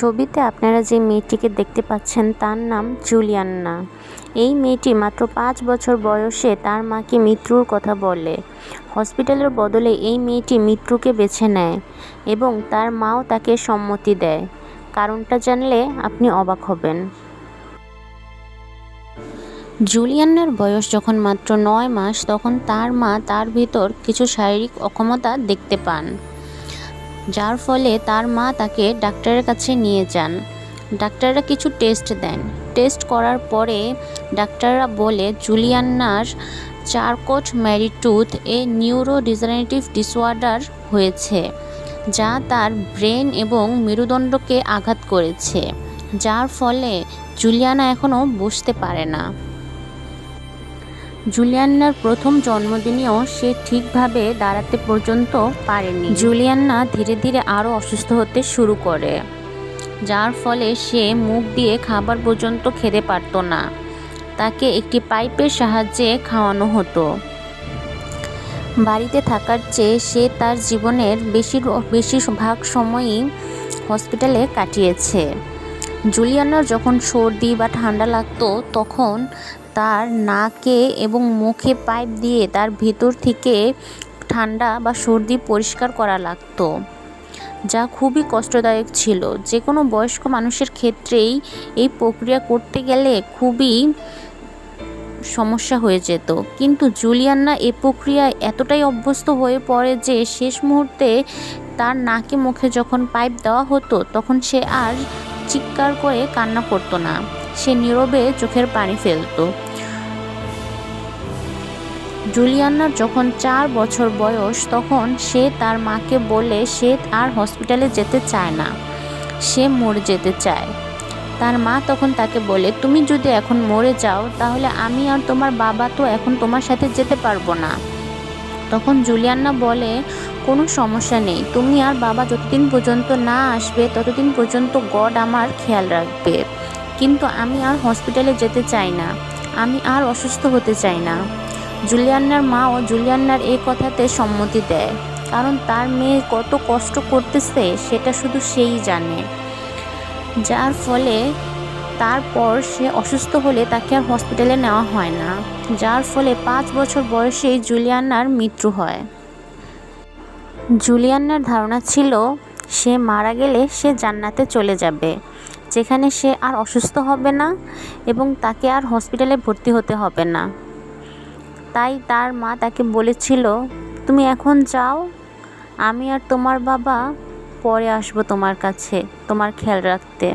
ছবিতে আপনারা যে মেয়েটিকে দেখতে পাচ্ছেন তার নাম জুলিয়ানা। এই মেয়েটি মাত্র 5 বছর বয়সে তার মাকে মৃত্যুর কথা বলে। হসপিটালের বদলে এই মেয়েটি মৃত্যুকে বেছে নেয় এবং তার মাও তাকে সম্মতি দেয়। কারণটা জানলে আপনি অবাক হবেন। জুলিয়ানার বয়স যখন মাত্র 9 মাস তখন তার মা তার ভিতর কিছু শারীরিক অক্ষমতা দেখতে পান, যার ফলে তার মা তাকে ডাক্তারের কাছে নিয়ে যান। ডাক্তাররা কিছু টেস্ট দেন। টেস্ট করার পরে ডাক্তাররা বলে জুলিয়ানার চারকোট ম্যারিটুথ এ নিউরোডিজেনারেটিভ ডিসঅর্ডার হয়েছে, যা তার ব্রেন এবং মেরুদণ্ডকে আঘাত করেছে, যার ফলে জুলিয়ানা এখনও বসতে পারে না। জুলিয়ানার প্রথম জন্মদিনেও সে ঠিকভাবে দাঁড়াতে পর্যন্ত পারেনি। জুলিয়ানা ধীরে ধীরে আরও অসুস্থ হতে শুরু করে, যার ফলে সে মুখ দিয়ে খাবার পর্যন্ত খেতে পারত না। তাকে একটি পাইপের সাহায্যে খাওয়ানো হতো। বাড়িতে থাকার চেয়ে সে তার জীবনের বেশিরভাগ সময়ই হসপিটালে কাটিয়েছে। জুলিয়ানার যখন সর্দি বা ঠান্ডা লাগতো তখন তার নাকে এবং মুখে পাইপ দিয়ে তার ভিতর থেকে ঠান্ডা বা সর্দি পরিষ্কার করা লাগতো, যা খুবই কষ্টদায়ক ছিল। যে কোনো বয়স্ক মানুষের ক্ষেত্রেই এই প্রক্রিয়া করতে গেলে খুবই সমস্যা হয়ে যেত, কিন্তু জুলিয়ানা এই প্রক্রিয়ায় এতটাই অভ্যস্ত হয়ে পড়ে যে শেষ মুহূর্তে তার নাকে মুখে যখন পাইপ দেওয়া হতো তখন সে আর চিৎকার করে কান্না করতো না, সে নীরবে চোখের পানি ফেলতো। জুলিয়ানার যখন 4 বছর বয়স তখন সে তার মাকে বলে সে আর হসপিটালে যেতে চায় না, সে মরে যেতে চায়। তার মা তখন তাকে বলে, তুমি যদি এখন মরে যাও তাহলে আমি আর তোমার বাবা তো এখন তোমার সাথে যেতে পারবো না। তখন জুলিয়ানা বলে, কোনো সমস্যা নেই, তুমি আর বাবা যতদিন পর্যন্ত না আসবে ততদিন পর্যন্ত গড আমার খেয়াল রাখবে, কিন্তু আমি আর হসপিটালে যেতে চাই না, আমি আর অসুস্থ হতে চাই না। জুলিয়ানার মাও জুলিয়ানার এই কথাতে সম্মতি দেয়, কারণ তার মেয়ে কত কষ্ট করতেছে সেটা শুধু সেই জানে। যার ফলে তারপর সে অসুস্থ হলে তাকে আর হসপিটালে নেওয়া হয় না, যার ফলে 5 বছর বয়সেই জুলিয়ানার মৃত্যু হয়। জুলিয়ানার ধারণা ছিল সে মারা গেলে সে জান্নাতে চলে যাবে, যেখানে সে আর অসুস্থ হবে না এবং তাকে আর হসপিটালে ভর্তি হতে হবে না। তাই তার মা তাকে বলেছিল, তুমি এখন যাও, আমি আর তোমার বাবা পরে আসবো তোমার কাছে তোমার খেয়াল রাখতে।